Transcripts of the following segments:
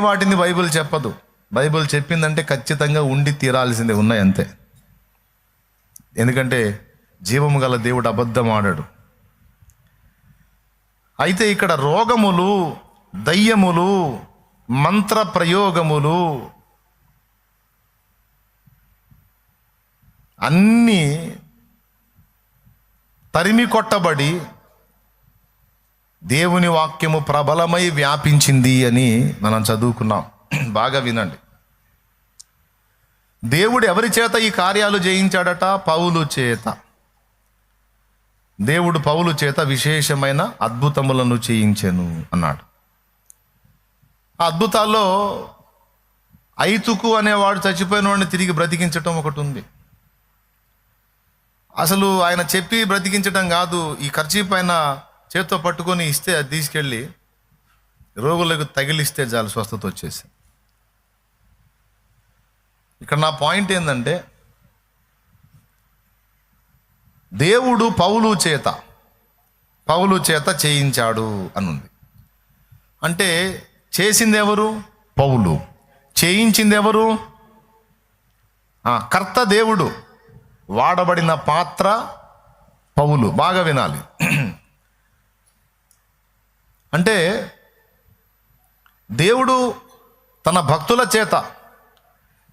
వాటిని బైబిల్ చెప్పదు. బైబిల్ చెప్పిందంటే ఖచ్చితంగా ఉండి తీరాల్సిందే, ఉన్నాయి అంతే. ఎందుకంటే జీవము గల దేవుడు అబద్ధం ఆడాడు. అయితే ఇక్కడ రోగములు, దయ్యములు, మంత్ర ప్రయోగములు అన్నీ తరిమి కొట్టబడి దేవుని వాక్యము ప్రబలమై వ్యాపించింది అని మనం చదువుకున్నాం. బాగా వినండి. దేవుడు ఎవరి చేత ఈ కార్యాలు చేయించాడట? పౌలు చేత. దేవుడు పౌలు చేత విశేషమైన అద్భుతములను చేయించెను అన్నాడు. ఆ అద్భుతాల్లో ఐతుకు అనేవాడు చచ్చిపోయిన వాడిని తిరిగి బ్రతికించటం ఒకటి ఉంది. అసలు ఆయన చెప్పి బ్రతికించడం కాదు, ఈ కర్చీఫ్ పైన చేత్తో పట్టుకొని ఇస్తే అది తీసుకెళ్ళి రోగులకు తగిలిస్తే చాలు స్వస్థత వచ్చేసి. ఇక్కడ నా పాయింట్ ఏంటంటే, దేవుడు పౌలు చేత చేయించాడు అనుంది. అంటే చేసింది ఎవరు? పౌలు. చేయించింది ఎవరు? కర్త దేవుడు, వాడబడిన పాత్ర పౌలు. బాగా వినాలి. అంటే దేవుడు తన భక్తుల చేత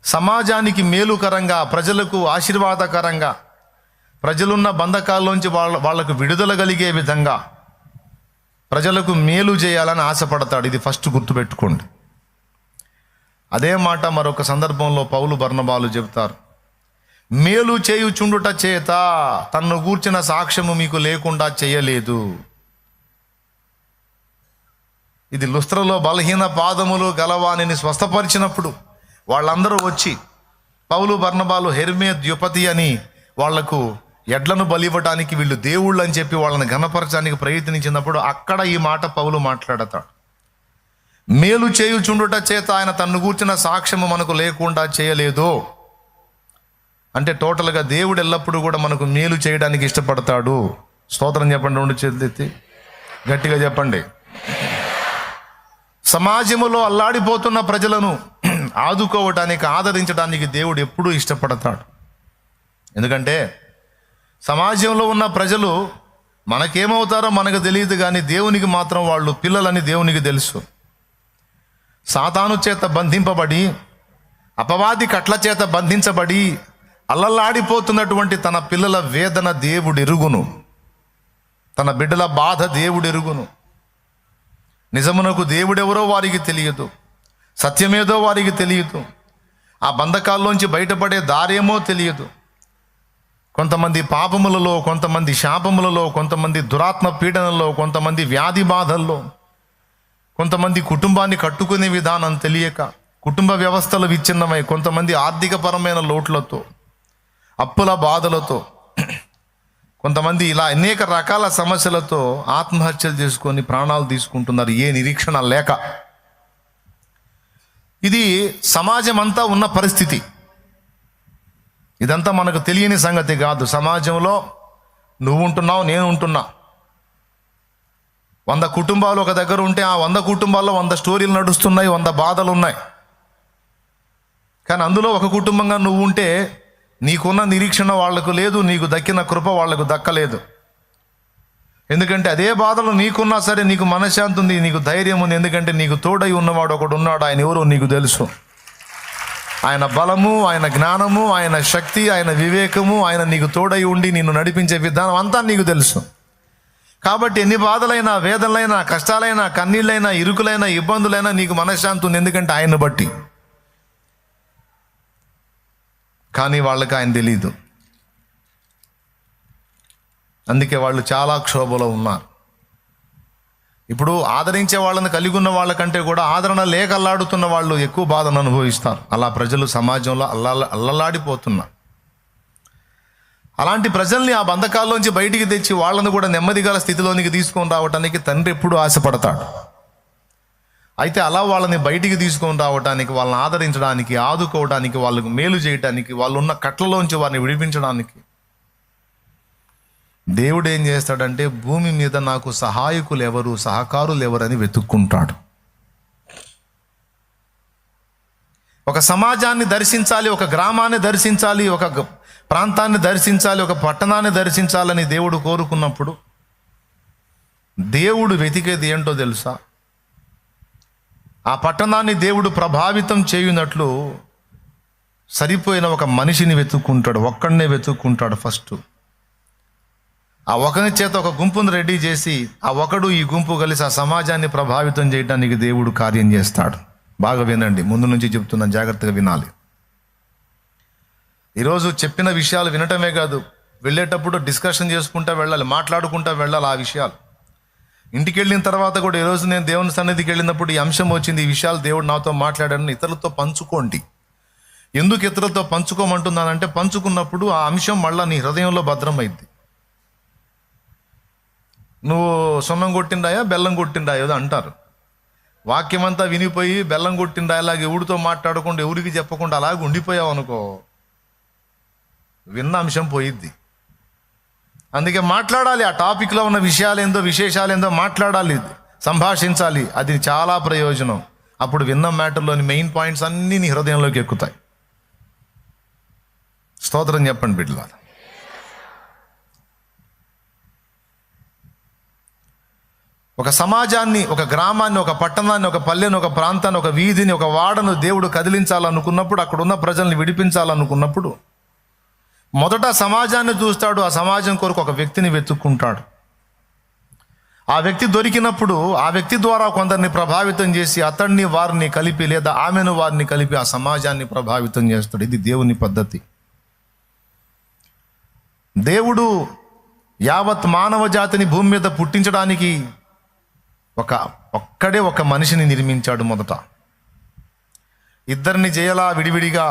సమాజానికి మేలుకరంగా, ప్రజలకు ఆశీర్వాదకరంగా, ప్రజలున్న బంధకాల్లోంచి వాళ్లకు విడుదల కలిగే విధంగా ప్రజలకు మేలు చేయాలని ఆశపడతాడు. ఇది ఫస్ట్ గుర్తుపెట్టుకోండి. అదే మాట మరొక సందర్భంలో పౌలు బర్నబాలు చెబుతారు. మేలు చేయుచుండుట చేత తన్ను గూర్చిన సాక్ష్యము మీకు లేకుండా చేయలేదు. ఇది లుస్త్రలో బలహీన పాదములు గలవానిని స్వస్థపరిచినప్పుడు వాళ్ళందరూ వచ్చి పౌలు బర్నబాలు హెర్మే ద్యుపతి అని వాళ్లకు ఎడ్లను బలివ్వడానికి వీళ్ళు దేవుళ్ళు అని చెప్పి వాళ్ళని ఘనపరచడానికి ప్రయత్నించినప్పుడు అక్కడ ఈ మాట పౌలు మాట్లాడతాడు. మేలు చేయుచుండుట చేత ఆయన తన్ను గూర్చిన సాక్ష్యము మనకు లేకుండా చేయలేదు. అంటే టోటల్గా దేవుడు ఎల్లప్పుడూ కూడా మనకు మేలు చేయడానికి ఇష్టపడతాడు. స్తోత్రం చెప్పండి. 2 చేతులు ఎత్తి గట్టిగా చెప్పండి. సమాజములో అల్లాడిపోతున్న ప్రజలను ఆదుకోవటానికి, ఆదరించడానికి దేవుడు ఎప్పుడూ ఇష్టపడతాడు. ఎందుకంటే సమాజంలో ఉన్న ప్రజలు మనకేమవుతారో మనకు తెలియదు, కానీ దేవునికి మాత్రం వాళ్ళు పిల్లలని దేవునికి తెలుసు. సాతాను చేత బంధింపబడి, అపవాది కట్ల చేత బంధించబడి అల్లల్లాడిపోతున్నటువంటి తన పిల్లల వేదన దేవుడు ఎరుగును, తన బిడ్డల బాధ దేవుడు ఎరుగును. నిజమునకు దేవుడెవరో వారికి తెలియదు, సత్యమేదో వారికి తెలియదు, ఆ బంధకాల్లోంచి బయటపడే దారేమో తెలియదు. కొంతమంది పాపములలో, కొంతమంది శాపములలో, కొంతమంది దురాత్మ పీడనలో, కొంతమంది వ్యాధి బాధల్లో, కొంతమంది కుటుంబాన్ని కట్టుకునే విధానం తెలియక కుటుంబ వ్యవస్థలు విచ్ఛిన్నమై, కొంతమంది ఆర్థికపరమైన లోట్లతో, అప్పుల బాధలతో, కొంతమంది ఇలా అనేక రకాల సమస్యలతో ఆత్మహత్యలు చేసుకొని ప్రాణాలు తీసుకుంటున్నారు, ఏ నిరీక్షణ లేక. ఇది సమాజం అంతా ఉన్న పరిస్థితి. ఇదంతా మనకు తెలియని సంగతి కాదు. సమాజంలో నువ్వు ఉంటున్నావు, నేను ఉంటున్నా. 100 కుటుంబాలు ఒక దగ్గర ఉంటే ఆ 100 కుటుంబాల్లో 100 స్టోరీలు నడుస్తున్నాయి, 100 బాధలు ఉన్నాయి. కానీ అందులో ఒక కుటుంబంగా నువ్వు ఉంటే నీకున్న నిరీక్షణ వాళ్లకు లేదు, నీకు దక్కిన కృప వాళ్లకు దక్కలేదు. ఎందుకంటే అదే బాధలు నీకున్నా సరే నీకు మనశ్శాంతి ఉంది, నీకు ధైర్యం ఉంది. ఎందుకంటే నీకు తోడై ఉన్నవాడు ఒకడు ఉన్నాడు. ఆయన ఎవరో నీకు తెలుసు. ఆయన బలము, ఆయన జ్ఞానము, ఆయన శక్తి, ఆయన వివేకము, ఆయన నీకు తోడై ఉండి నిన్ను నడిపించే విధానం అంతా నీకు తెలుసు. కాబట్టి ఎన్ని బాధలైనా, వేదనలైనా, కష్టాలైనా, కన్నీళ్ళైనా, ఇరుకులైనా, ఇబ్బందులైనా నీకు మనశ్శాంతి ఉంది. ఎందుకంటే ఆయన్ని బట్టి. కానీ వాళ్ళకి ఆయన తెలీదు. అందుకే వాళ్ళు చాలా క్షోభలో ఉన్నారు. ఇప్పుడు ఆదరించే వాళ్ళని కలిగి ఉన్న వాళ్ళకంటే కూడా ఆదరణ లేక అల్లాడుతున్న వాళ్ళు ఎక్కువ బాధను అనుభవిస్తారు. అలా ప్రజలు సమాజంలో అల్లలాడిపోతున్నారు. అలాంటి ప్రజల్ని ఆ బంధకాల్లోంచి బయటికి తెచ్చి వాళ్ళను కూడా నెమ్మది గల స్థితిలోనికి తీసుకొని రావడానికి తండ్రి ఎప్పుడూ ఆశపడతాడు. అయితే అలా వాళ్ళని బయటికి తీసుకొని రావడానికి, వాళ్ళని ఆదరించడానికి, ఆదుకోవడానికి, వాళ్ళకు మేలు చేయడానికి, వాళ్ళు ఉన్న కట్లలోంచి వారిని విడిపించడానికి దేవుడు ఏం చేస్తాడంటే, భూమి మీద నాకు సహాయకులు ఎవరు, సహకారులు ఎవరని వెతుక్కుంటాడు. ఒక సమాజాన్ని దర్శించాలి, ఒక గ్రామాన్ని దర్శించాలి, ఒక ప్రాంతాన్ని దర్శించాలి, ఒక పట్టణాన్ని దర్శించాలని దేవుడు కోరుకున్నప్పుడు దేవుడు వెతికేది ఏంటో తెలుసా? ఆ పట్టణాన్ని దేవుడు ప్రభావితం చేయునట్లు సరిపోయిన ఒక మనిషిని వెతుక్కుంటాడు, ఒక్కడనే వెతుక్కుంటాడు. ఫస్ట్ ఆ ఒకని చేత ఒక గుంపును రెడీ చేసి ఆ ఒకడు ఈ గుంపు కలిసి ఆ సమాజాన్ని ప్రభావితం చేయడానికి దేవుడు కార్యం చేస్తాడు. బాగా వినండి, ముందు నుంచి చెప్తున్నాను, జాగ్రత్తగా వినాలి. ఈరోజు చెప్పిన విషయాలు వినటమే కాదు, వెళ్ళేటప్పుడు డిస్కషన్ చేసుకుంటూ వెళ్ళాలి, మాట్లాడుకుంటూ వెళ్ళాలి. ఆ విషయాలు ఇంటికి వెళ్ళిన తర్వాత కూడా, ఈరోజు నేను దేవుని సన్నిధికి వెళ్ళినప్పుడు ఈ అంశం వచ్చింది, ఈ విషయాలు దేవుడు నాతో మాట్లాడాడని ఇతరులతో పంచుకోండి. ఎందుకు ఇతరులతో పంచుకోమంటున్నానంటే, పంచుకున్నప్పుడు ఆ అంశం మళ్ళీ నీ హృదయంలో భద్రమైద్ది. నువ్వు సున్నం కొట్టిండాయా బెల్లం కొట్టిండాయో అంటారు. వాక్యం అంతా వినిపోయి బెల్లం కొట్టిండా అలాగే ఎవరితో మాట్లాడకుండా ఎవరికి చెప్పకుండా అలాగే ఉండిపోయావు అనుకో, విన్న అంశం పోయిద్ది. అందుకే మాట్లాడాలి, ఆ టాపిక్లో ఉన్న విషయాలేందో విశేషాలేందో మాట్లాడాలి, సంభాషించాలి. అది చాలా ప్రయోజనం. అప్పుడు విన్న మ్యాటర్లోని మెయిన్ పాయింట్స్ అన్నీ నీ హృదయంలోకి ఎక్కుతాయి. స్తోత్రం చెప్పండి బిడ్డలారా. ఒక సమాజాన్ని, ఒక గ్రామాన్ని, ఒక పట్టణాన్ని, ఒక పల్లెను, ఒక ప్రాంతాన్ని, ఒక వీధిని, ఒక వాడను దేవుడు కదిలించాలనుకున్నప్పుడు, అక్కడ ఉన్న ప్రజల్ని విడిపించాలనుకున్నప్పుడు మొదట సమాజాన్ని చూస్తాడు. ఆ సమాజం కొరకు ఒక వ్యక్తిని వెతుక్కుంటాడు. ఆ వ్యక్తి దొరికినప్పుడు ఆ వ్యక్తి ద్వారా కొందరిని ప్రభావితం చేసి అతన్ని వారిని కలిపి లేదా ఆమెను వారిని కలిపి ఆ సమాజాన్ని ప్రభావితం చేస్తాడు. ఇది దేవుని పద్ధతి. దేవుడు యావత్ మానవ జాతిని భూమి మీద పుట్టించడానికి ఒక్కడే ఒక మనిషిని నిర్మించాడు. మొదట ఇద్దరిని చేయలా విడివిడిగా.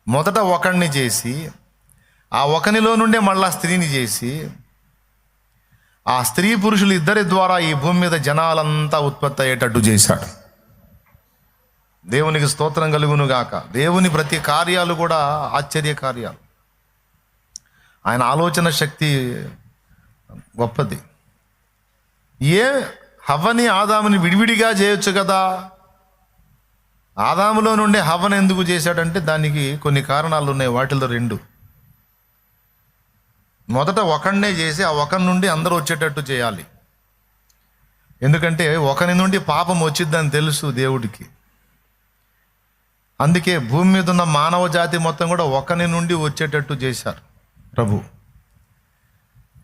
మొదట ఒకడిని చేసి ఆ ఒకనిలో నుండే మళ్ళా స్త్రీని చేసి ఆ స్త్రీ పురుషులు ఇద్దరి ద్వారా ఈ భూమి మీద జనాలంతా ఉత్పత్తి అయ్యేటట్టు చేశాడు. దేవునికి స్తోత్రం కలుగును గాక. దేవుని ప్రతి కార్యాలు కూడా ఆశ్చర్య కార్యాలు. ఆయన ఆలోచన శక్తి గొప్పది. హవ్వని ఆదాముని విడివిడిగా చేయొచ్చు కదా. ఆదాములో నుండే హవ్వను ఎందుకు చేశాడంటే దానికి కొన్ని కారణాలు ఉన్నాయి. వాటిలో రెండు. మొదట ఒకడినే చేసి ఆ ఒకరి నుండి అందరూ వచ్చేటట్టు చేయాలి. ఎందుకంటే ఒకరి నుండి పాపం వచ్చిద్దని తెలుసు దేవుడికి. అందుకే భూమి మీద ఉన్న మానవ జాతి మొత్తం కూడా ఒకరి నుండి వచ్చేటట్టు చేశారు ప్రభు.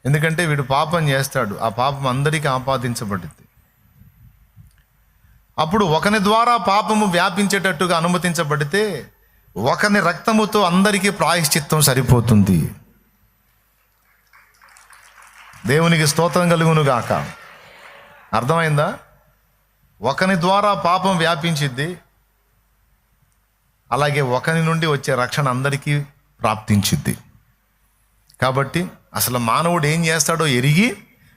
ఎందుకంటే వీడు పాపం చేస్తాడు, ఆ పాపం అందరికీ ఆపాదించబడింది. అప్పుడు ఒకని ద్వారా పాపము వ్యాపించేటట్టుగా అనుమతించబడితే ఒకని రక్తముతో అందరికీ ప్రాయశ్చిత్తం సరిపోతుంది. దేవునికి స్తోత్రం కలుగును గాక. అర్థమైందా? ఒకని ద్వారా పాపం వ్యాపించిద్ది, అలాగే ఒకని నుండి వచ్చే రక్షణ అందరికీ ప్రాప్తించిద్ది. కాబట్టి అసలు మానవుడు ఏం చేస్తాడో ఎరిగి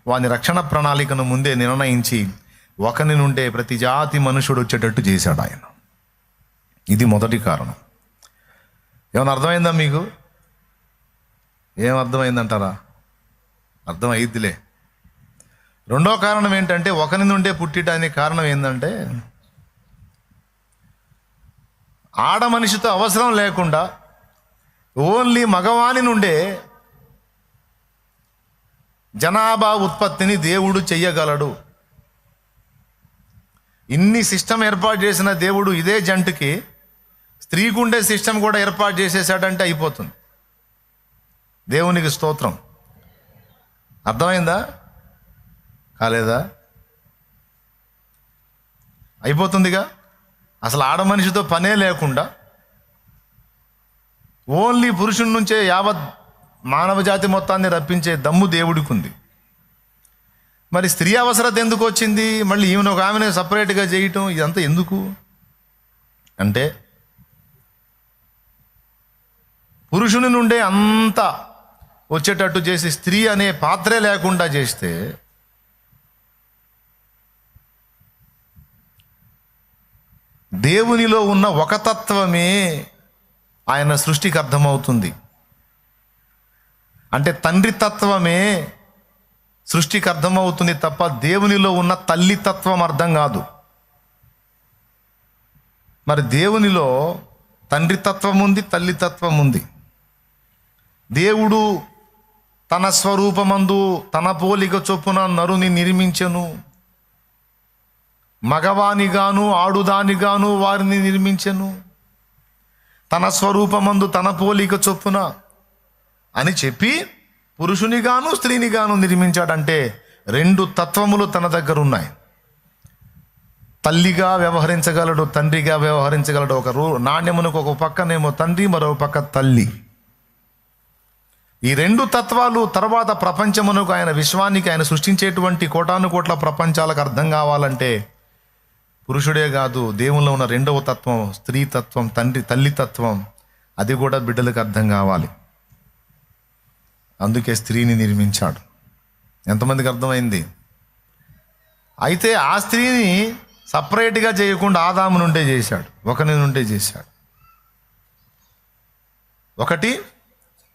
వాని రక్షణ ప్రణాళికను ముందే నిర్ణయించి ఒకని నుండే ప్రతి జాతి మనుషుడు వచ్చేటట్టు చేశాడు ఆయన. ఇది మొదటి కారణం. ఏమైనా అర్థమైందా మీకు? ఏం అర్థమైందంటారా? అర్థమైద్దిలే. రెండో కారణం ఏంటంటే ఒకని నుండే పుట్టడానికి కారణం ఏంటంటే ఆడ మనిషితో అవసరం లేకుండా ఓన్లీ మగవాని నుండే జనాభా ఉత్పత్తిని దేవుడు చెయ్యగలడు. ఇన్ని సిస్టమ్ ఏర్పాటు చేసిన దేవుడు ఇదే జంటుకి స్త్రీకి ఉండే సిస్టమ్ కూడా ఏర్పాటు చేసేసాడంటే అయిపోతుంది. దేవునికి స్తోత్రం. అర్థమైందా? కాలేదా? అయిపోతుందిగా. అసలు ఆడ మనిషితో పనే లేకుండా ఓన్లీ పురుషుడి నుంచే యావత్ మానవ జాతి మొత్తాన్ని రప్పించే దమ్ము దేవుడికి ఉంది. మరి స్త్రీ అవసరత ఎందుకు వచ్చింది? మళ్ళీ ఈమెను ఒక ఆమెను సపరేట్గా చేయటం ఇదంతా ఎందుకు అంటే పురుషుని నుండే అంతా వచ్చేటట్టు చేసి స్త్రీ అనే పాత్రే లేకుండా చేస్తే దేవునిలో ఉన్న ఒక తత్వమే ఆయన సృష్టికి అర్థమవుతుంది. అంటే తండ్రి తత్వమే సృష్టికి అర్థమవుతుంది తప్ప దేవునిలో ఉన్న తల్లి తత్వం అర్థం కాదు. మరి దేవునిలో తండ్రి తత్వం ఉంది, తల్లి తత్వం ఉంది. దేవుడు తన స్వరూపమందు తన పోలిక చొప్పున నరుని నిర్మించెను, మగవానిగాను ఆడుదానిగాను వారిని నిర్మించెను. తన స్వరూపమందు తన పోలిక చొప్పున అని చెప్పి పురుషునిగాను స్త్రీనిగాను నిర్మించాడంటే రెండు తత్వములు తన దగ్గర ఉన్నాయి. తల్లిగా వ్యవహరించగలడు, తండ్రిగా వ్యవహరించగలడు. ఒక నాణ్యమునకు ఒక పక్కనేమో తండ్రి, మరో పక్క తల్లి. ఈ రెండు తత్వాలు తర్వాత ప్రపంచమునకు, ఆయన విశ్వానికి, ఆయన సృష్టించేటువంటి కోటాను కోట్ల ప్రపంచాలకు అర్థం కావాలంటే పురుషుడే కాదు, దేవుల్లో ఉన్న రెండవ తత్వం, స్త్రీ తత్వం, తల్లి తత్వం, అది కూడా బిడ్డలకు అర్థం కావాలి. అందుకే స్త్రీని నిర్మించాడు. ఎంతమందికి అర్థమైంది? అయితే ఆ స్త్రీని సపరేట్గా చేయకుండా ఆదాము నుండే చేశాడు, ఒకరి నుండే చేశాడు.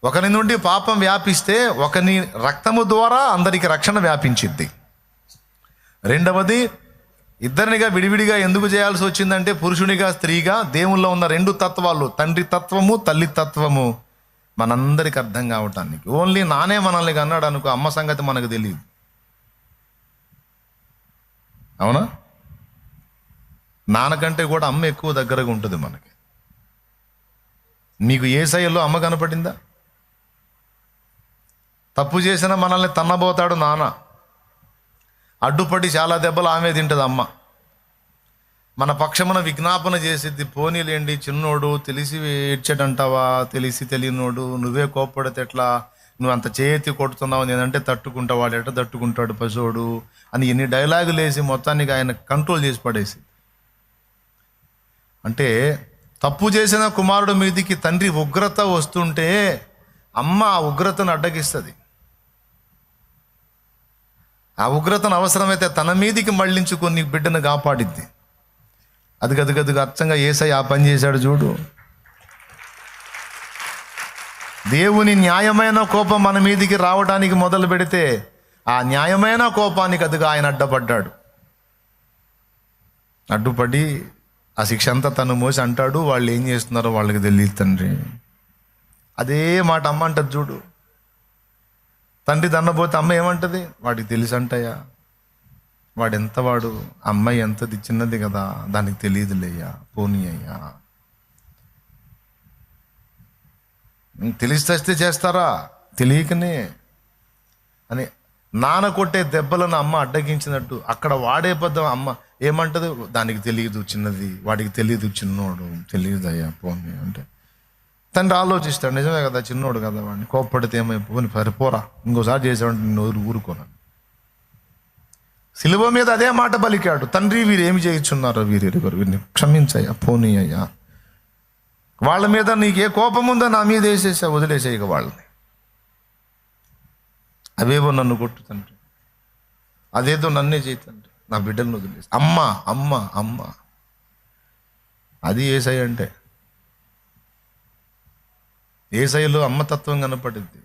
ఒకరి నుండి పాపం వ్యాపిస్తే ఒకని రక్తము ద్వారా అందరికి రక్షణ వ్యాపించింది. రెండవది, ఇద్దరినిగా విడివిడిగా ఎందుకు చేయాల్సి వచ్చిందంటే పురుషునిగా స్త్రీగా దేవుల్లో ఉన్న రెండు తత్వాలు, తండ్రి తత్వము తల్లి తత్వము మనందరికి అర్థం కావటానికి. ఓన్లీ నానే మనల్ని అన్నాడు అనుకో, అమ్మ సంగతి మనకు తెలియదు. అవునా? నాన్నకంటే కూడా అమ్మ ఎక్కువ దగ్గరగా ఉంటుంది మనకి. మీకు యేసయ్యలో అమ్మ కనపడిందా? తప్పు చేసిన మనల్ని తన్నబోతాడు నాన్న, అడ్డుపడి చాలా దెబ్బలు ఆమె తింటుంది అమ్మ. మన పక్షమున విజ్ఞాపన చేసిద్ది, పోనీలేండి చిన్నోడు, తెలిసి ఏడ్చాడంటావా, తెలిసి తెలియనోడు, నువ్వే కోప్పడితే ఎట్లా, నువ్వు అంత చేతి కొడుతున్నావు, నేనంటే తట్టుకుంటావు, వాడు ఎట్ట తట్టుకుంటాడు పశువుడు అని ఎన్ని డైలాగులు వేసి మొత్తానికి ఆయన కంట్రోల్ చేసి పడేసి. అంటే తప్పు చేసిన కుమారుడు మీదికి తండ్రి ఉగ్రత వస్తుంటే అమ్మ ఆ ఉగ్రతను అడ్డగిస్తుంది. ఆ ఉగ్రతను అవసరమైతే తన మీదికి మళ్ళించుకొని బిడ్డను కాపాడిద్ది. అది గదుగదుగా అచ్చంగా యేసయ్య ఆ పని చేశాడు చూడు. దేవుని న్యాయమైన కోపం మన మీదికి రావడానికి మొదలు పెడితే ఆ న్యాయమైన కోపానికి అదిగా ఆయన అడ్డపడ్డాడు. అడ్డుపడి ఆ శిక్ష అంతా తను మోసి అంటాడు, వాళ్ళు ఏం చేస్తున్నారో వాళ్ళకి తెలియదు తండ్రి. అదే మాట అమ్మ అంటది చూడు. తండ్రి దన్నపోతే అమ్మ ఏమంటది? వాడికి తెలుసు అంటయ్యా, వాడు అమ్మాయి ఎంతది చిన్నది కదా, దానికి తెలియదులేయ్యా, పోనీ అయ్యా. తెలిస్తే చేస్తారా? తెలియకనే అని నాన్న కొట్టే దెబ్బలను అమ్మ అడ్డగించినట్టు అక్కడ వాడే పద్ధం అమ్మ ఏమంటది? దానికి తెలియదు చిన్నది, వాడికి తెలియదు చిన్నోడు, తెలియదు అయ్యా పోనీ అంటే తండ్రి ఆలోచిస్తాడు, నిజమే కదా చిన్నోడు కదా, వాడిని కోప్పడితే ఏమైపోని సరిపోరా, ఇంకోసారి చేసామంటే నిన్ను ఊరుకోను. సిలువ మీద అదే మాట పలికాడు, తండ్రి వీరు ఏమి చేయించున్నారో వీరెరుగరు, వీరిని క్షమించయ్యా, పోనీ అయ్యా. వాళ్ళ మీద నీకే కోపం ఉందో నా మీద వేసేసా, వదిలేసేయక వాళ్ళని. అవేవో నన్ను కొట్టు తండ్రి, అదేదో నన్నే చేయి తండ్రి, నా బిడ్డలను వదిలేసి. అమ్మ అమ్మ అమ్మ, అది యేసయ్య అంటే. యేసయ్యలో అమ్మతత్వం కనపడింది.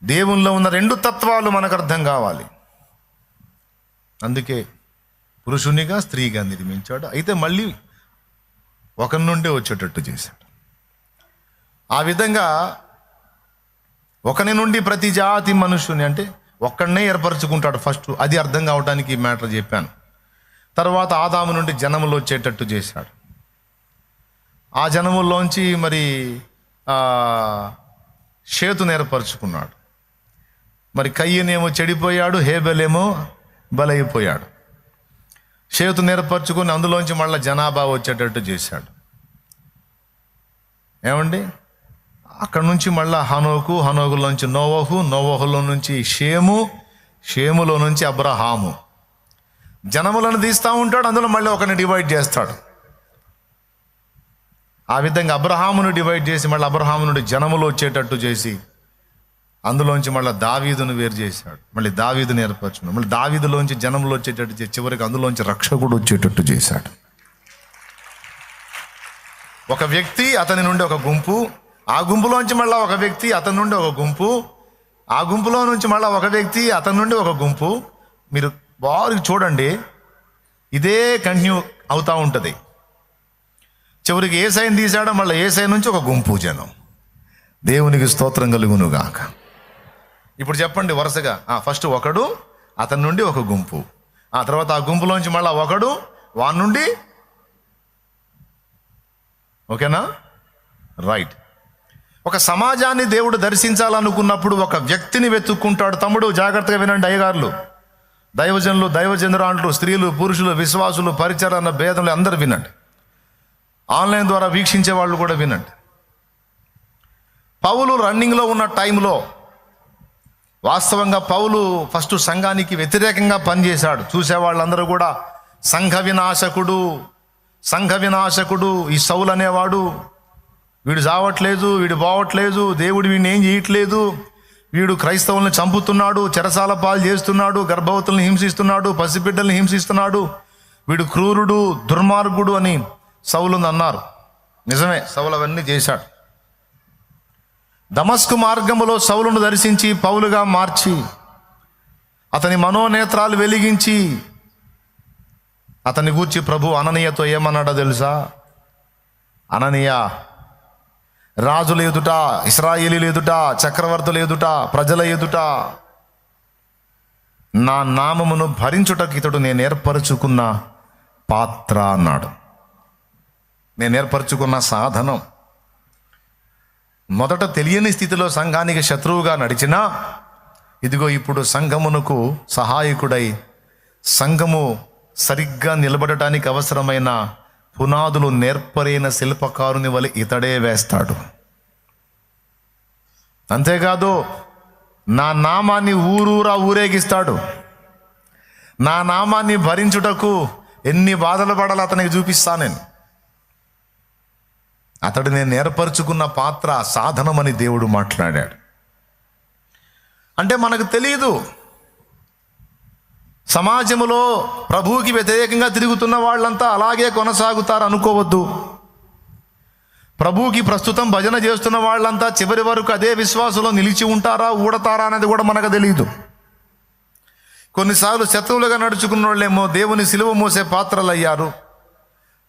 దేవుల్లో ఉన్న రెండు తత్వాలు మనకు అర్థం కావాలి. అందుకే పురుషునిగా స్త్రీగా నిర్మించాడు. అయితే మళ్ళీ ఒకరి నుండే వచ్చేటట్టు చేశాడు. ఆ విధంగా ఒకరి నుండి ప్రతి జాతి మనుషుని, అంటే ఒక్కడనే ఏర్పరచుకుంటాడు ఫస్ట్. అది అర్థం కావడానికి ఈ మ్యాటర్ చెప్పాను. తర్వాత ఆదాము నుండి జనములు వచ్చేటట్టు చేశాడు. ఆ జనముల్లోంచి మరి షేతును ఏర్పరచుకున్నాడు. మరి కయ్యనేమో చెడిపోయాడు, హేబెలేమో బలైపోయాడు. షేతును ఏర్పరచుకుని అందులోంచి మళ్ళీ జనాభా వచ్చేటట్టు చేశాడు. ఏమండి? అక్కడ నుంచి మళ్ళీ హనోకు, హనోకులోంచి నోవహు, నోవహులో నుంచి షేము, షేములో నుంచి అబ్రహాము. జనములను తీస్తూ ఉంటాడు, అందులో మళ్ళీ ఒకరిని డివైడ్ చేస్తాడు. ఆ విధంగా అబ్రహామును డివైడ్ చేసి మళ్ళీ అబ్రహాము నుండి జనములు వచ్చేటట్టు చేసి అందులోంచి మళ్ళీ దావీదును వేరు చేశాడు. మళ్ళీ దావీదుని ఏర్పరచుకున్నాడు. మళ్ళీ దావీదులోంచి జనములు వచ్చేటట్టు చేసి చివరికి అందులోంచి రక్షకుడు వచ్చేటట్టు చేశాడు. ఒక వ్యక్తి, అతని నుండి ఒక గుంపు, ఆ గుంపులోంచి మళ్ళీ ఒక వ్యక్తి, అతని నుండి ఒక గుంపు, ఆ గుంపులో నుంచి మళ్ళీ ఒక వ్యక్తి, అతని నుండి ఒక గుంపు. మీరు బాగా చూడండి, ఇదే కంటిన్యూ అవుతూ ఉంటుంది. చివరికి ఏసైని తీశాడో మళ్ళీ ఏసై నుంచి ఒక గుంపు జనం. దేవునికి స్తోత్రం కలుగునుగాక. ఇప్పుడు చెప్పండి వరుసగా, ఫస్ట్ ఒకడు, అతని నుండి ఒక గుంపు, ఆ తర్వాత ఆ గుంపులోంచి మళ్ళీ ఒకడు, వాని నుండి. ఓకేనా? రైట్. ఒక సమాజాన్ని దేవుడు దర్శించాలనుకున్నప్పుడు ఒక వ్యక్తిని వెతుక్కుంటాడు. తమ్ముడు జాగ్రత్తగా వినండి, అయ్యగారులు, దైవజనులు, దైవజనురాండ్లు, స్త్రీలు, పురుషులు, విశ్వాసులు, పరిచరణ భేదములు అందరూ వినండి. ఆన్లైన్ ద్వారా వీక్షించే వాళ్ళు కూడా వినండి. పౌలు రన్నింగ్లో ఉన్న టైంలో వాస్తవంగా పౌలు ఫస్ట్ సంఘానికి వ్యతిరేకంగా పనిచేశాడు. చూసేవాళ్ళందరూ కూడా సంఘ వినాశకుడు ఈ సౌలు అనేవాడు, వీడు చావట్లేదు, వీడు పోవట్లేదు, దేవుడు వీడిని ఏం చేయట్లేదు, వీడు క్రైస్తవుల్ని చంపుతున్నాడు, చెరసాల పాలు చేస్తున్నాడు, గర్భవతుల్ని హింసిస్తున్నాడు, పసిబిడ్డల్ని హింసిస్తున్నాడు, వీడు క్రూరుడు, దుర్మార్గుడు అని సౌలుని అన్నారు. నిజమే, సౌలు అవన్నీ చేశాడు. దమస్కు మార్గములో సౌలును దర్శించి పౌలుగా మార్చి అతని మనోనేత్రాలు వెలిగించి అతని గూర్చి ప్రభు అననీయతో ఏమన్నాడో తెలుసా? అననీయ, రాజుల ఎదుట, ఇశ్రాయేలీల ఎదుట, చక్రవర్తుల ఎదుట, ప్రజల ఎదుట నా నామమును భరించుటకు ఇతడు నేను ఏర్పరచుకున్న పాత్ర అన్నాడు. నేను ఏర్పరచుకున్న సాధనం. మొదట తెలియని స్థితిలో సంఘానికి శత్రువుగా నడిచినా ఇదిగో ఇప్పుడు సంఘమునకు సహాయకుడై సంఘము సరిగ్గా నిలబడటానికి అవసరమైన పునాదులు నేర్పరైన శిల్పకారుని వలె ఇతడే వేస్తాడు. అంతేకాదు, నా నామాన్ని ఊరూరా ఊరేగిస్తాడు. నా నామాన్ని భరించుటకు ఎన్ని బాధలు పడాలో అతనికి చూపిస్తా నేను. అతడు నేను ఏర్పరచుకున్న పాత్ర, సాధనమని దేవుడు మాట్లాడాడు. అంటే మనకు తెలియదు, సమాజంలో ప్రభువుకి వ్యతిరేకంగా తిరుగుతున్న వాళ్ళంతా అలాగే కొనసాగుతారు అనుకోవద్దు. ప్రభువుకి ప్రస్తుతం భజన చేస్తున్న వాళ్ళంతా చివరి వరకు అదే విశ్వాసంలో నిలిచి ఉంటారా, ఊడతారా అనేది కూడా మనకు తెలియదు. కొన్నిసార్లు శత్రువులుగా నడుచుకున్న వాళ్ళేమో దేవుని సిలువ మోసే పాత్రలు అయ్యారు,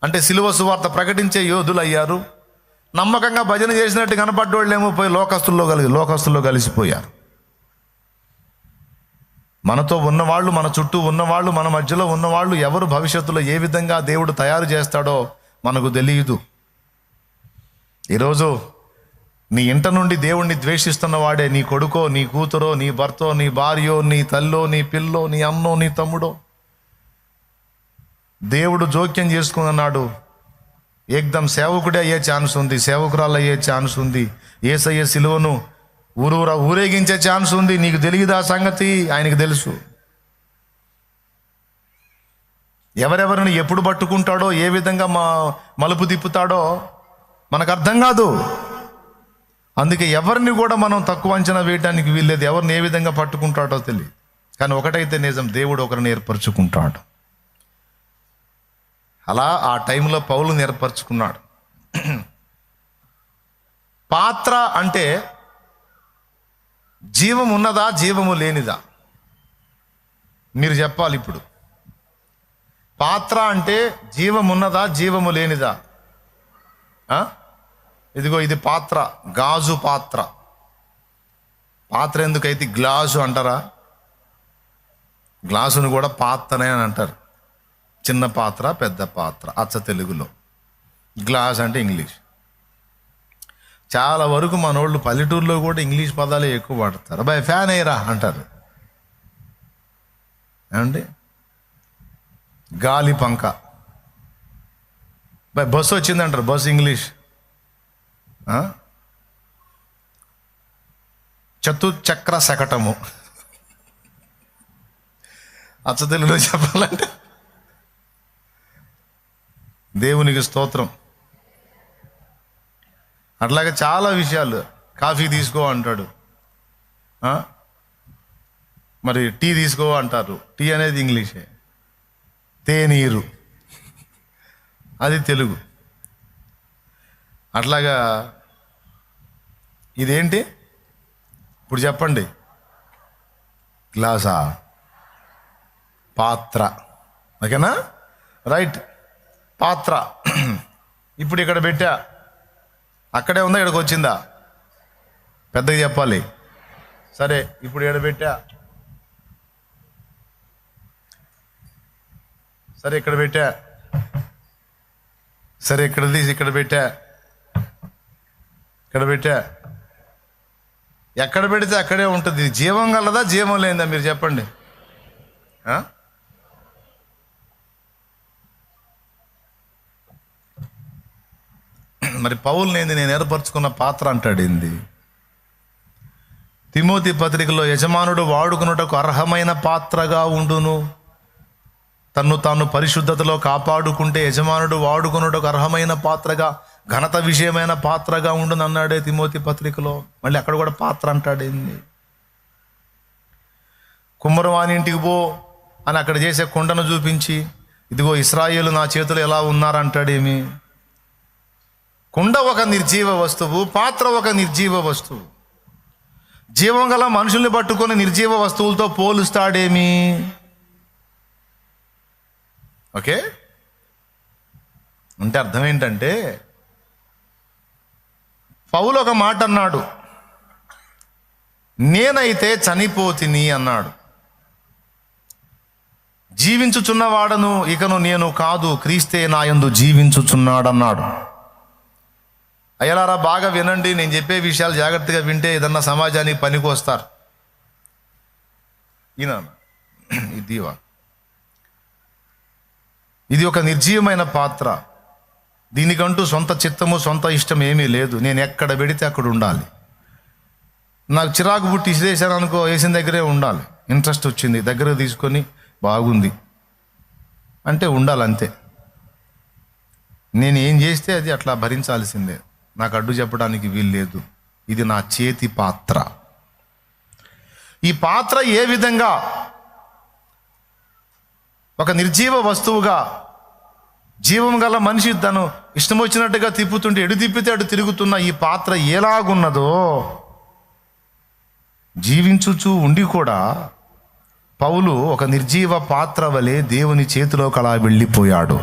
అంటే సిలువ సువార్త ప్రకటించే యోధులు అయ్యారు. నమ్మకంగా భజన చేసినట్టు కనపడ్డోళ్ళేమో పోయి లోకస్తుల్లో కలిసిపోయారు. మనతో ఉన్నవాళ్ళు, మన చుట్టూ ఉన్నవాళ్ళు, మన మధ్యలో ఉన్నవాళ్ళు ఎవరు భవిష్యత్తులో ఏ విధంగా దేవుడు తయారు చేస్తాడో మనకు తెలియదు. ఈరోజు నీ ఇంట నుండి దేవుణ్ణి ద్వేషిస్తున్న వాడే నీ కొడుకో, నీ కూతురో, నీ భర్తో, నీ భార్యో, నీ తల్లో, నీ పిల్లో, నీ అన్నో, నీ తమ్ముడో. దేవుడు జోక్యం చేసుకున్నాడు. ఏకదం సేవకుడే అయ్యే ఛాన్స్ ఉంది, సేవకురాలు అయ్యే ఛాన్స్ ఉంది, యేసయ్య సిలువను ఊరూరా ఊరేగించే ఛాన్స్ ఉంది. నీకు తెలియదా సంగతి? ఆయనకు తెలుసు. ఎవరెవరిని ఎప్పుడు పట్టుకుంటాడో, ఏ విధంగా మలుపు తిప్పుతాడో మనకు అర్థం కాదు. అందుకే ఎవరిని కూడా మనం తక్కువ అంచనా వేయడానికి వీల్లేదు. ఎవరిని ఏ విధంగా పట్టుకుంటాడో తెలియదు. కానీ ఒకటైతే నిజం, దేవుడు ఒకరిని ఏర్పరచుకుంటాడు. అలా ఆ టైంలో పౌలుని ఏర్పరచుకున్నాడు. పాత్ర అంటే జీవం ఉన్నదా, జీవము లేనిదా? మీరు చెప్పాలి ఇప్పుడు. పాత్ర అంటే జీవం ఉన్నదా, జీవము లేనిదా? ఇదిగో ఇది పాత్ర, గాజు పాత్ర. పాత్ర ఎందుకైతే గ్లాసు అంటారా? గ్లాసును కూడా పాత్రనే అని అంటారు. చిన్న పాత్ర, పెద్ద పాత్ర అచ్చ తెలుగులో. గ్లాస్ అంటే ఇంగ్లీష్. చాలా వరకు మనోళ్ళు పల్లెటూరులో కూడా ఇంగ్లీష్ పదాలే ఎక్కువ వాడతారు. అబ్బాయి ఫ్యాన్ అయ్యరా అంటారు. ఏమండి? గాలి పంక. బాయ్ బస్సు వచ్చిందంటారు, బస్సు ఇంగ్లీష్. చతుచక్ర శకటము అచ్చ తెలుగులో చెప్పాలంటే. దేవునికి స్తోత్రం. అట్లాగే చాలా విషయాలు. కాఫీ తీసుకో అంటాడు, మరి టీ తీసుకో అంటారు. టీ అనేది ఇంగ్లీషే. తేనీరు అది తెలుగు. అట్లాగా ఇదేంటి ఇప్పుడు చెప్పండి? గ్లాసా? పాత్ర. ఓకేనా? రైట్. పాత్ర ఇప్పుడు ఇక్కడ పెట్టా, అక్కడే ఉందా ఇక్కడికి వచ్చిందా? పెద్దగా చెప్పాలి. సరే, ఇప్పుడు ఇక్కడ పెట్టా, సరే ఇక్కడ పెట్టా, సరే ఇక్కడ తీసి ఇక్కడ పెట్టా, ఇక్కడ పెట్టా. ఎక్కడ పెడితే అక్కడే ఉంటుంది. జీవం గలదా జీవం లేదా మీరు చెప్పండి. మరి పౌలునేంది నేను ఏర్పరచుకున్న పాత్ర అంటాడు ఏంది? తిమోతి పత్రికలో యజమానుడు వాడుకున్నటకు అర్హమైన పాత్రగా ఉండును, తన్ను తాను పరిశుద్ధతలో కాపాడుకుంటే యజమానుడు వాడుకున్నటకు అర్హమైన పాత్రగా, ఘనత విషయమైన పాత్రగా ఉండును అన్నాడే తిమోతి పత్రికలో. మళ్ళీ అక్కడ కూడా పాత్ర అంటాడేంది? కుమ్మరవాని ఇంటికి పో అని అక్కడ చేసే కుండను చూపించి, ఇదిగో ఇశ్రాయేలు నా చేతులు ఎలా ఉన్నారంటాడేమి? కుండ ఒక నిర్జీవ వస్తువు, పాత్ర ఒక నిర్జీవ వస్తువు. జీవం గల మనుషుల్ని పట్టుకొని నిర్జీవ వస్తువులతో పోలుస్తాడేమి? ఓకే, అంటే అర్థం ఏంటంటే, పౌలు ఒక మాట అన్నాడు, నేనైతే చనిపోతిని అన్నాడు. జీవించుచున్నవాడను ఇకను నేను కాదు, క్రీస్తే నాయందు జీవించుచున్నాడన్నాడు. అయ్యలారా బాగా వినండి, నేను చెప్పే విషయాలు జాగ్రత్తగా వింటే ఏదన్నా సమాజానికి పనికి వస్తారు. ఇది ఒక నిర్జీవమైన పాత్ర. దీనికంటూ సొంత చిత్తము సొంత ఇష్టం ఏమీ లేదు. నేను ఎక్కడ పెడితే అక్కడ ఉండాలి. నాకు చిరాకు పుట్టి ఇసిరేసాను అనుకో, వేసిన దగ్గరే ఉండాలి. ఇంట్రెస్ట్ వచ్చింది, దగ్గర తీసుకొని బాగుంది అంటే ఉండాలంతే. నేను ఏం చేస్తే అది అట్లా భరించాల్సిందే, నాకు అడ్డు చెప్పడానికి వీలు లేదు. ఇది నా చేతి పాత్ర. ఈ పాత్ర ఏ విధంగా ఒక నిర్జీవ వస్తువుగా, జీవం గల మనిషి తను ఇష్టం వచ్చినట్టుగా తిప్పుతుంటే ఎడు తిప్పితే అటు తిరుగుతున్న ఈ పాత్ర ఎలాగున్నదో, జీవించుచూ ఉండి కూడా పౌలు ఒక నిర్జీవ పాత్ర వలె దేవుని చేతిలోకి అలా వెళ్ళిపోయాడు.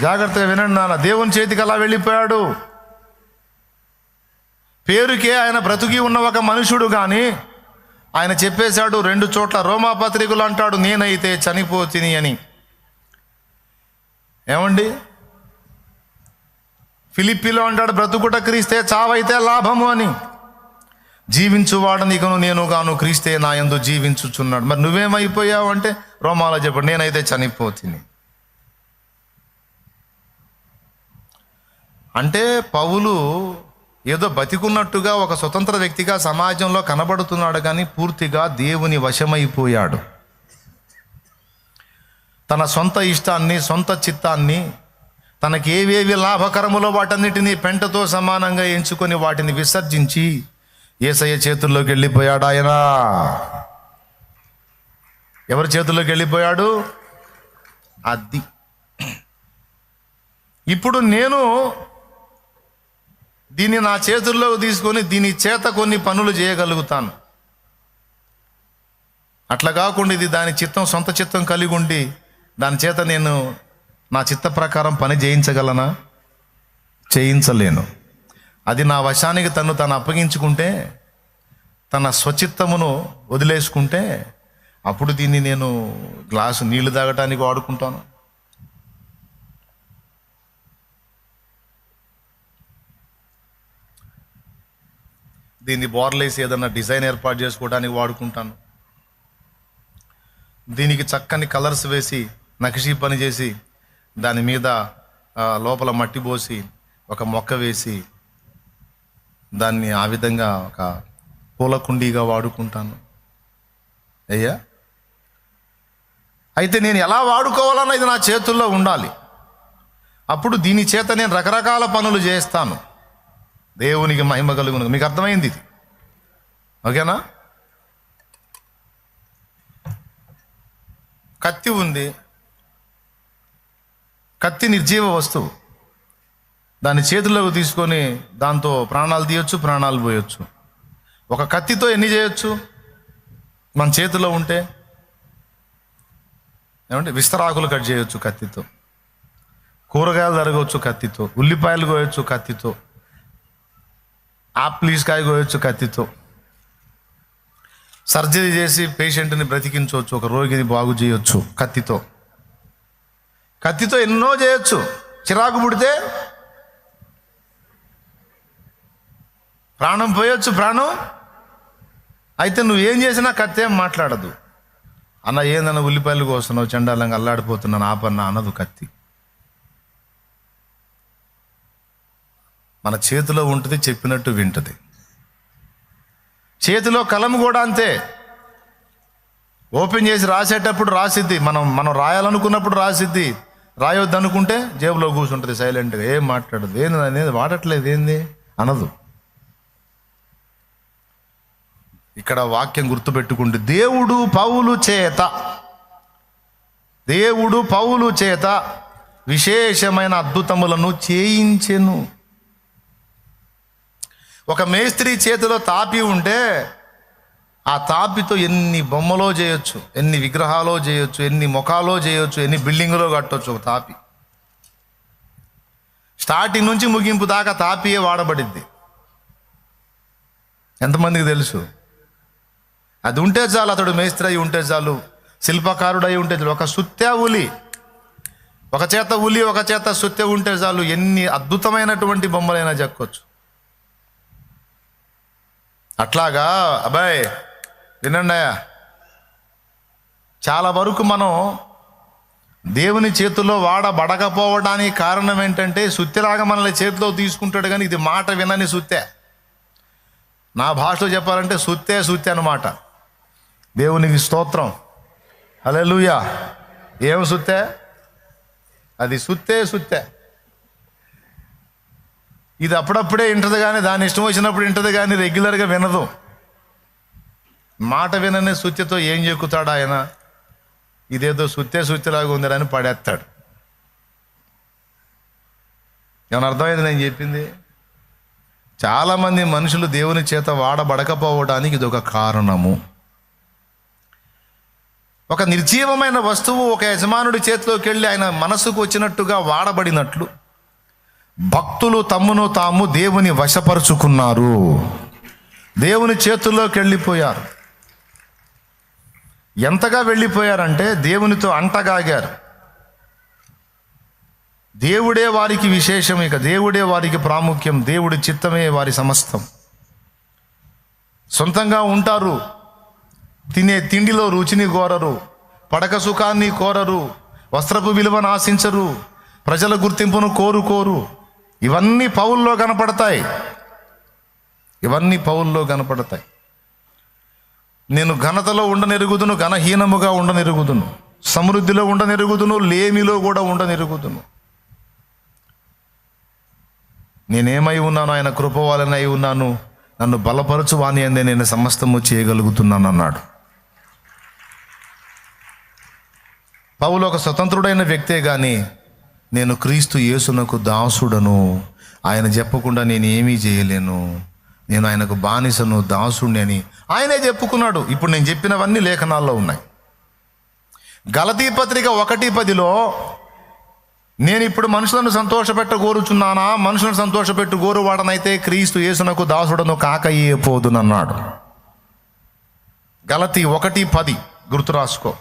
జాగ్రత్తగా వినండి నాన్న, దేవుని చేతికి అలా వెళ్ళిపోయాడు. పేరుకే ఆయన బ్రతుకి ఉన్న ఒక మనుషుడు, కానీ ఆయన చెప్పేశాడు 2 చోట్ల. రోమాపత్రికలు అంటాడు నేనైతే చనిపోతిని అని. ఏమండి, ఫిలిప్పీలో అంటాడు బ్రతుకుట క్రీస్తే చావైతే లాభము అని. జీవించువాడని ఇకను నేను గాను, క్రీస్తే నా యందు జీవించుచున్నాడు. మరి నువ్వేమైపోయావు అంటే రోమాలో చెప్పాడు నేనైతే చనిపోతిని. అంటే పౌలు ఏదో బతికున్నట్టుగా ఒక స్వతంత్ర వ్యక్తిగా సమాజంలో కనబడుతున్నాడు, కానీ పూర్తిగా దేవుని వశమైపోయాడు. తన సొంత ఇష్టాన్ని సొంత చిత్తాన్ని, తనకి ఏవేవి లాభకరములో వాటన్నిటినీ పెంటతో సమానంగా ఎంచుకొని వాటిని విసర్జించి యేసయ్య చేతుల్లోకి వెళ్ళిపోయాడు. ఆయన ఎవరి చేతుల్లోకి వెళ్ళిపోయాడు? అది. ఇప్పుడు నేను దీన్ని నా చేతుల్లోకి తీసుకొని దీని చేత కొన్ని పనులు చేయగలుగుతాను. అట్లా కాకుండా ఇది దాని చిత్తం సొంత చిత్తం కలిగి ఉండి దాని చేత నేను నా చిత్త ప్రకారం పని చేయించగలనా? చేయించలేను. అది నా వశానికి తను అప్పగించుకుంటే, తన స్వచిత్తమును వదిలేసుకుంటే, అప్పుడు దీన్ని నేను గ్లాసు నీళ్లు తాగటానికి వాడుకుంటాను. దీన్ని బోర్లేసి ఏదన్నా డిజైన్ ఏర్పాటు చేసుకోవడానికి వాడుకుంటాను. దీనికి చక్కని కలర్స్ వేసి నక్షి పని చేసి దాని మీద లోపల మట్టి పోసి ఒక మొక్క వేసి దాన్ని ఆ విధంగా ఒక పూల కుండీగా వాడుకుంటాను. అయ్యా, అయితే నేను ఎలా వాడుకోవాలన్నా ఇది నా చేతుల్లో ఉండాలి. అప్పుడు దీని చేత నేను రకరకాల పనులు చేస్తాను. దేవునికి మహిమ కలుగును. మీకు అర్థమైంది ఇది? ఓకేనా? కత్తి ఉంది. కత్తి నిర్జీవ వస్తువు. దాన్ని చేతుల్లోకి తీసుకొని దాంతో ప్రాణాలు తీయొచ్చు, ప్రాణాలు పోయొచ్చు. ఒక కత్తితో ఎన్ని చేయొచ్చు మన చేతిలో ఉంటే? ఏమంటే విస్తరాకులు కట్ చేయొచ్చు కత్తితో, కూరగాయలు తరగవచ్చు కత్తితో, ఉల్లిపాయలు కోయొచ్చు కత్తితో, ఆపిల్కాయ కోయొచ్చు కత్తితో, సర్జరీ చేసి పేషెంట్ని బ్రతికించవచ్చు, ఒక రోగిని బాగు చేయొచ్చు కత్తితో. కత్తితో ఎన్నో చేయొచ్చు. చిరాకు పుడితే ప్రాణం పోయొచ్చు, ప్రాణం అయితే నువ్వేం చేసినా కత్తి ఏం మాట్లాడదు. అన్న ఏందన్న ఉల్లిపాయలు కోస్తున్నావు, చండాలంగా అల్లాడిపోతున్నాను ఆపన్నా అన్నదు కత్తి. మన చేతిలో ఉంటుంది, చెప్పినట్టు వింటది. చేతిలో కలం కూడా అంతే, ఓపెన్ చేసి రాసేటప్పుడు రాసిద్ది, మనం రాయాలనుకున్నప్పుడు రాసిద్ది, రాయొద్దు అనుకుంటే జేబులో కూర్చుంటుంది సైలెంట్గా, ఏం మాట్లాడదు. ఏంది అనేది వాడట్లేదు, ఏంది అనదు. ఇక్కడ వాక్యం గుర్తుపెట్టుకుంటే దేవుడు పౌలు చేత విశేషమైన అద్భుతములను చేయించెను. ఒక మేస్త్రి చేతిలో తాపి ఉంటే ఆ తాపితో ఎన్ని బొమ్మలో చేయొచ్చు, ఎన్ని విగ్రహాలో చేయొచ్చు, ఎన్ని ముఖాలో చేయొచ్చు, ఎన్ని బిల్డింగులో కట్టొచ్చు. ఒక తాపి స్టార్టింగ్ నుంచి ముగింపు దాకా తాపియే వాడబడిద్ది. ఎంతమందికి తెలుసు? అది ఉంటే చాలు, అతడు మేస్త్రి అయి ఉంటే చాలు, శిల్పకారుడు అయి ఉంటే చాలు. ఒక సుత్తె ఉలి, ఒక చేత ఉలి, ఒక చేత సుత్తె ఉంటే చాలు, ఎన్ని అద్భుతమైనటువంటి బొమ్మలైనా చెక్కొచ్చు. అట్లాగా అబ్బాయి వినండి, చాలా వరకు మనం దేవుని చేతుల్లో వాడబడకపోవడానికి కారణం ఏంటంటే సుత్తెలాగా మనల్ని చేతిలో తీసుకుంటాడు, కానీ ఇది మాట వినని సుత్తె. నా భాషలో చెప్పాలంటే సుత్తె అన్నమాట. దేవునికి స్తోత్రం, హల్లెలూయా. ఏం సుత్తె? అది సుత్తె. ఇది అప్పుడప్పుడే వింటది, కానీ దాని ఇష్టం వచ్చినప్పుడు వింటది, కానీ రెగ్యులర్గా వినదు. మాట వినని సుత్తెతో ఏం చెక్కుతాడు ఆయన? ఇదేదో సుత్తెలాగా ఉందని పడేస్తాడు. ఏమైనా అర్థమైంది నేను చెప్పింది? చాలామంది మనుషులు దేవుని చేత వాడబడకపోవడానికి ఇది ఒక కారణము. ఒక నిర్జీవమైన వస్తువు ఒక యజమానుడి చేతిలోకి వెళ్ళి ఆయన మనసుకు వచ్చినట్టుగా వాడబడినట్లు భక్తులు తమ్మును తాము దేవుని వశపరుచుకున్నారు, దేవుని చేతుల్లోకి వెళ్ళిపోయారు. ఎంతగా వెళ్ళిపోయారంటే దేవునితో అంటగాగారు. దేవుడే వారికి విశేషం, ఇక దేవుడే వారికి ప్రాముఖ్యం, దేవుడి చిత్తమే వారి సమస్తం. సొంతంగా ఉంటారు, తినే తిండిలో రుచిని కోరరు, పడక సుఖాన్ని కోరరు, వస్త్రపు విలువను ఆశించరు, ప్రజల గుర్తింపును కోరుకోరు. ఇవన్నీ పౌల్లో కనపడతాయి. నేను ఘనతలో ఉండనెరుగుదును, ఘనహీనముగా ఉండనెరుగుదును, సమృద్ధిలో ఉండనెరుగుదును, లేమిలో కూడా ఉండనెరుగుదును. నేనేమై ఉన్నాను? ఆయన కృప వలన అయి ఉన్నాను, నన్ను బలపరచు వాని అందే నేను సమస్తము చేయగలుగుతున్నాను అన్నాడు. పౌలు ఒక స్వతంత్రుడైన వ్యక్తే, కానీ నేను క్రీస్తు యేసునకు దాసుడను, ఆయన చెప్పకుండా నేను ఏమీ చేయలేను, నేను ఆయనకు బానిసను, దాసుడిని అని ఆయనే చెప్పుకున్నాడు. ఇప్పుడు నేను చెప్పినవన్నీ లేఖనాల్లో ఉన్నాయి. గలతీ పత్రిక 1:10 నేను ఇప్పుడు మనుషులను సంతోషపెట్టగోరుచున్నానా? మనుషులను సంతోషపెట్టు గోరువాడనైతే క్రీస్తు యేసునకు దాసుడను కాకయే పోదునన్నాడు. గలతీ 1:10 గుర్తు రాసుకో.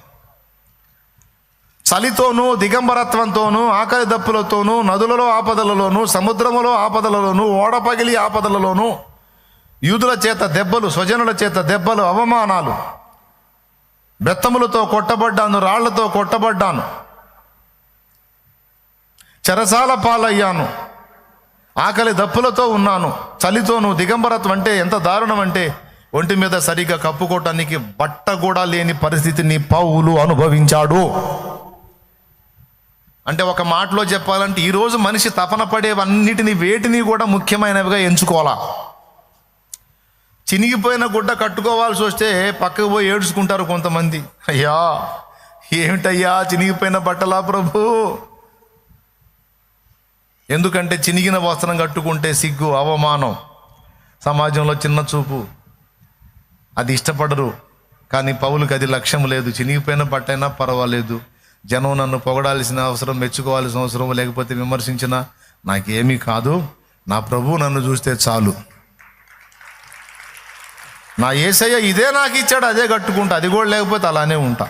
చలితోనూ దిగంబరత్వంతోనూ ఆకలి దప్పులతోనూ నదులలో ఆపదలలోనూ సముద్రములో ఆపదలలోనూ ఓడపగిలి ఆపదలలోనూ యూదుల చేత దెబ్బలు, స్వజనుల చేత దెబ్బలు, అవమానాలు, బెత్తములతో కొట్టబడ్డాను, రాళ్లతో కొట్టబడ్డాను, చెరసాల పాలయ్యాను, ఆకలి దప్పులతో ఉన్నాను, చలితోనూ. దిగంబరత్వం అంటే ఎంత దారుణం అంటే ఒంటి మీద సరిగా కప్పుకోవటానికి బట్ట కూడా లేని పరిస్థితిని పౌలు అనుభవించాడు. అంటే ఒక మాటలో చెప్పాలంటే ఈరోజు మనిషి తపన పడేవన్నిటిని, వేటిని కూడా ముఖ్యమైనవిగా ఎంచుకోవాలా. చినిగిపోయిన గుడ్డ కట్టుకోవాల్సి వస్తే పక్కకు పోయి ఏడ్చుకుంటారు కొంతమంది. అయ్యా ఏమిటయ్యా చినిగిపోయిన బట్టలా ప్రభు? ఎందుకంటే చినిగిన వస్త్రం కట్టుకుంటే సిగ్గు, అవమానం, సమాజంలో చిన్న చూపు, అది ఇష్టపడరు. కానీ పౌలుకి అది లక్ష్యం లేదు. చినిగిపోయిన బట్ట అయినా పర్వాలేదు, జనం నన్ను పొగడాల్సిన అవసరం, మెచ్చుకోవాల్సిన అవసరం, లేకపోతే విమర్శించినా నాకేమీ కాదు. నా ప్రభువు నన్ను చూస్తే చాలు. నా యేసయ్య ఇదే నాకు ఇచ్చాడు, అదే కట్టుకుంటా. అది కూడా లేకపోతే అలానే ఉంటా.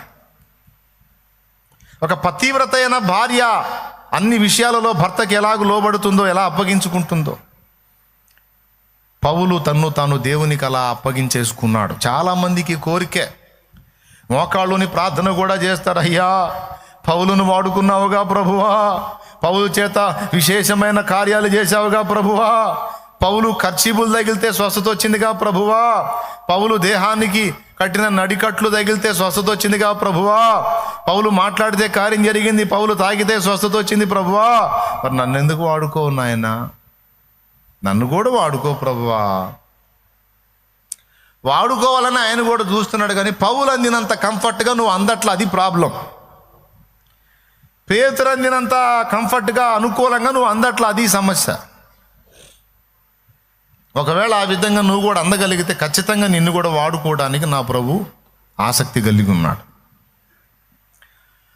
ఒక పతివ్రత అయిన భార్య అన్ని విషయాలలో భర్తకి ఎలాగ లోబడుతుందో, ఎలా అప్పగించుకుంటుందో, పౌలు తన్ను తాను దేవునికి అలా అప్పగించేసుకున్నాడు. చాలామందికి కోరికే, మోకాళ్ళుని ప్రార్థన కూడా చేస్తారు. అయ్యా, పౌలును వాడుకున్నావుగా ప్రభువా, పౌలు చేత విశేషమైన కార్యాలు చేశావుగా ప్రభువా, పౌలు కర్చీబులు తగిలితే స్వస్థత వచ్చిందిగా ప్రభువా, పౌలు దేహానికి కట్టిన నడికట్లు తగిలితే స్వస్థత వచ్చిందిగా ప్రభువా, పౌలు మాట్లాడితే కార్యం జరిగింది, పౌలు తాగితే స్వస్థత వచ్చింది ప్రభువా. మరి నన్ను ఎందుకు వాడుకో నాయన? నన్ను కూడా వాడుకో ప్రభువా. వాడుకోవాలని ఆయన కూడా చూస్తున్నాడు, కానీ పౌలు అందినంత కంఫర్ట్గా నువ్వు అందట్లా, అది ప్రాబ్లం. పేతురు అందినంత కంఫర్ట్గా, అనుకూలంగా నువ్వు అందట్లా, అది సమస్య. ఒకవేళ ఆ విధంగా నువ్వు కూడా అందగలిగితే ఖచ్చితంగా నిన్ను కూడా వాడుకోవడానికి నా ప్రభు ఆసక్తి కలిగి ఉన్నాడు.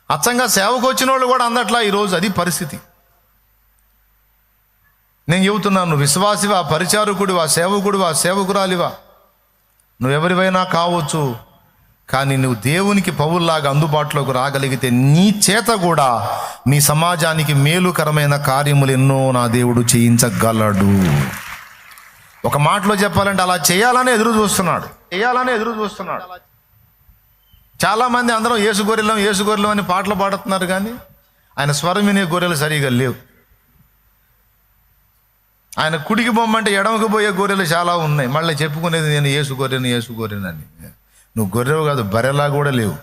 అచ్చంగా సేవకు వచ్చిన వాళ్ళు కూడా అందట్లా ఈరోజు, అది పరిస్థితి. నేను చెబుతున్నాను, నువ్వు విశ్వాసివా, పరిచారకుడివా, సేవకుడివా, సేవకురాలివా, నువ్వెవరివైనా కావచ్చు, కానీ నువ్వు దేవునికి పౌల్లాగా అందుబాటులోకి రాగలిగితే నీ చేత కూడా నీ సమాజానికి మేలుకరమైన కార్యములు ఎన్నో నా దేవుడు చేయించగలడు. ఒక మాటలో చెప్పాలంటే అలా చేయాలని ఎదురు చూస్తున్నాడు. చాలామంది అందరం యేసు గొర్రెలం అని పాటలు పాడుతున్నారు, కానీ ఆయన స్వరం వినే గొర్రెలు సరిగా లేవు. ఆయన కుడికి బొమ్మంటే ఎడమకు పోయే గొర్రెలు చాలా ఉన్నాయి. మళ్ళీ చెప్పుకునేది నేను యేసు గొర్రెను అని. నువ్వు గొర్రెవు కాదు, బర్రెలా కూడా లేవు.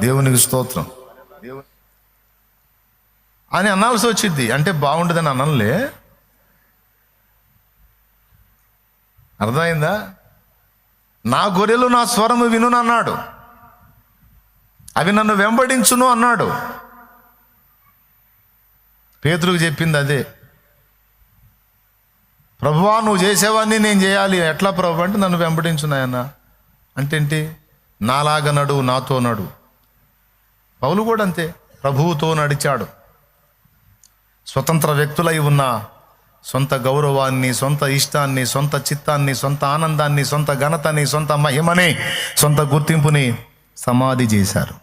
దేవునికి స్తోత్రం అని అనాల్సి వచ్చింది. అంటే బాగుంటుందని అనలే, అర్థమైందా? నా గొర్రెలు నా స్వరము వినును అన్నాడు, అవి నన్ను వెంబడించును అన్నాడు. పేతురుకు చెప్పింది అదే. ప్రభువా, నువ్వు చేసేవాడిని నేను చేయాలి. ఎట్లా ప్రభు అంటే నన్ను వెంబడించున్నాయన్న అంటే ఏంటి? నాలాగా నడు, నాతో నడు. పౌలు కూడా అంతే, ప్రభువుతో నడిచాడు. స్వతంత్ర వ్యక్తులై ఉన్న సొంత గౌరవాన్ని, సొంత ఇష్టాన్ని, సొంత చిత్తాన్ని, సొంత ఆనందాన్ని, సొంత ఘనతని, సొంత మహిమని, సొంత గుర్తింపుని సమాధి చేశారు.